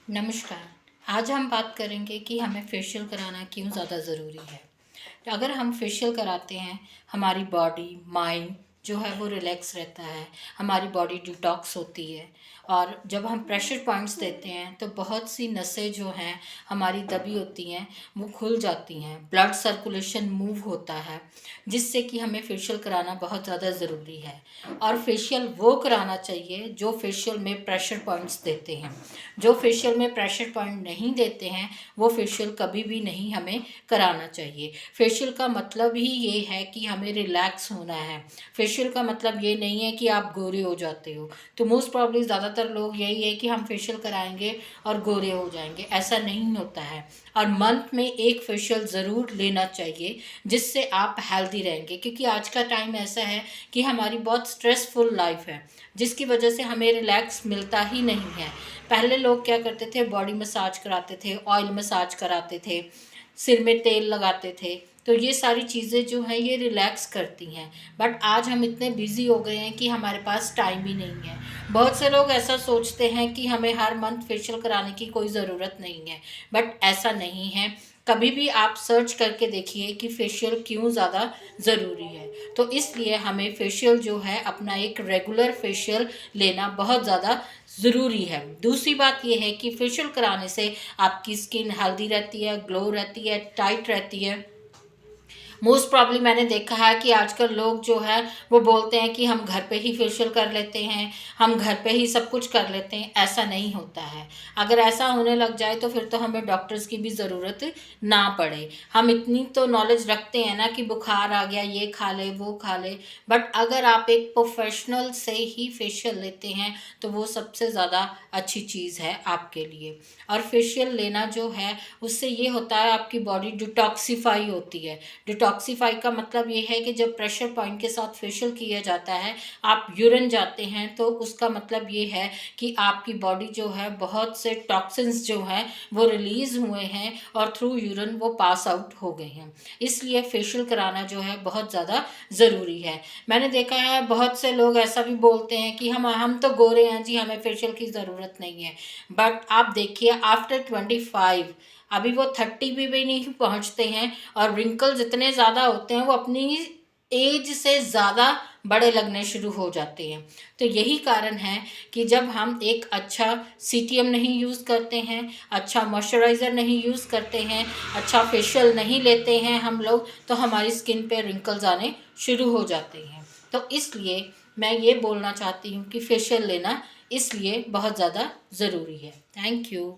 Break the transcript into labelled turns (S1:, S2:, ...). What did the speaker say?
S1: नमस्कार। आज हम बात करेंगे कि हमें फेशियल कराना क्यों ज़्यादा ज़रूरी है। अगर हम फेशियल कराते हैं, हमारी बॉडी, माइंड जो है वो रिलैक्स रहता है, हमारी बॉडी डिटॉक्स होती है। और जब हम प्रेशर पॉइंट्स देते हैं तो बहुत सी नसें जो हैं हमारी दबी होती हैं वो खुल जाती हैं, ब्लड सर्कुलेशन मूव होता है, जिससे कि हमें फेशियल कराना बहुत ज़्यादा ज़रूरी है। और फेशियल वो कराना चाहिए जो फेशियल में प्रेशर पॉइंट्स देते हैं। जो फेशियल में प्रेशर पॉइंट नहीं देते हैं वो फेशियल कभी भी नहीं हमें कराना चाहिए। फेशियल का मतलब ही ये है कि हमें रिलैक्स होना है। फेशियल का मतलब ये नहीं है कि आप गोरे हो जाते हो। तो मोस्ट प्रॉब्ली ज़्यादातर लोग यही है कि हम फेशियल कराएंगे और गोरे हो जाएंगे, ऐसा नहीं होता है। और मंथ में एक फेशियल ज़रूर लेना चाहिए, जिससे आप हेल्दी रहेंगे। क्योंकि आज का टाइम ऐसा है कि हमारी बहुत स्ट्रेसफुल लाइफ है, जिसकी वजह से हमें रिलैक्स मिलता ही नहीं है। पहले लोग क्या करते थे, बॉडी मसाज कराते थे, ऑयल मसाज कराते थे, सिर में तेल लगाते थे। तो ये सारी चीज़ें जो हैं ये रिलैक्स करती हैं। बट आज हम इतने बिज़ी हो गए हैं कि हमारे पास टाइम ही नहीं है। बहुत से लोग ऐसा सोचते हैं कि हमें हर मंथ फेशियल कराने की कोई ज़रूरत नहीं है, बट ऐसा नहीं है। कभी भी आप सर्च करके देखिए कि फेशियल क्यों ज़्यादा ज़रूरी है। तो इसलिए हमें फेशियल जो है अपना एक रेगुलर फेशियल लेना बहुत ज़्यादा ज़रूरी है। दूसरी बात ये है कि फेशियल कराने से आपकी स्किन हेल्दी रहती है, ग्लो रहती है, टाइट रहती है। मोस्ट प्रॉब्ली मैंने देखा है कि आजकल लोग जो है वो बोलते हैं कि हम घर पे ही फेशियल कर लेते हैं, हम घर पे ही सब कुछ कर लेते हैं। ऐसा नहीं होता है। अगर ऐसा होने लग जाए तो फिर तो हमें डॉक्टर्स की भी ज़रूरत ना पड़े। हम इतनी तो नॉलेज रखते हैं ना कि बुखार आ गया, ये खा ले, वो खा ले। बट अगर आप एक प्रोफेशनल से ही फेशियल लेते हैं तो वो सबसे ज़्यादा अच्छी चीज़ है आपके लिए। और फेशियल लेना जो है उससे ये होता है आपकी बॉडी डिटॉक्सिफाई होती है। डिटॉक्सिफाई का मतलब ये है कि जब प्रेशर पॉइंट के साथ फेशियल किया जाता है, आप यूरिन जाते हैं, तो उसका मतलब ये है कि आपकी बॉडी जो है बहुत से टॉक्सिन्स जो हैं वो रिलीज़ हुए हैं और थ्रू यूरिन वो पास आउट हो गए हैं। इसलिए फेशियल कराना जो है बहुत ज़्यादा ज़रूरी है। मैंने देखा है बहुत से लोग ऐसा भी बोलते हैं कि हम तो गोरे हैं जी, हमें फेशियल की ज़रूरत नहीं है। बट आप देखिए आफ्टर 25, अभी वो 30 भी नहीं पहुंचते हैं और रिंकल्स इतने ज़्यादा होते हैं, वो अपनी एज से ज़्यादा बड़े लगने शुरू हो जाते हैं। तो यही कारण है कि जब हम एक अच्छा सीटीएम नहीं यूज़ करते हैं, अच्छा मॉइस्चराइज़र नहीं यूज़ करते हैं, अच्छा फेशियल नहीं लेते हैं हम लोग, तो हमारी स्किन पे रिंकल्स आने शुरू हो जाते हैं। तो इसलिए मैं ये बोलना चाहती हूँ कि फेशियल लेना इसलिए बहुत ज़्यादा ज़रूरी है। Thank you.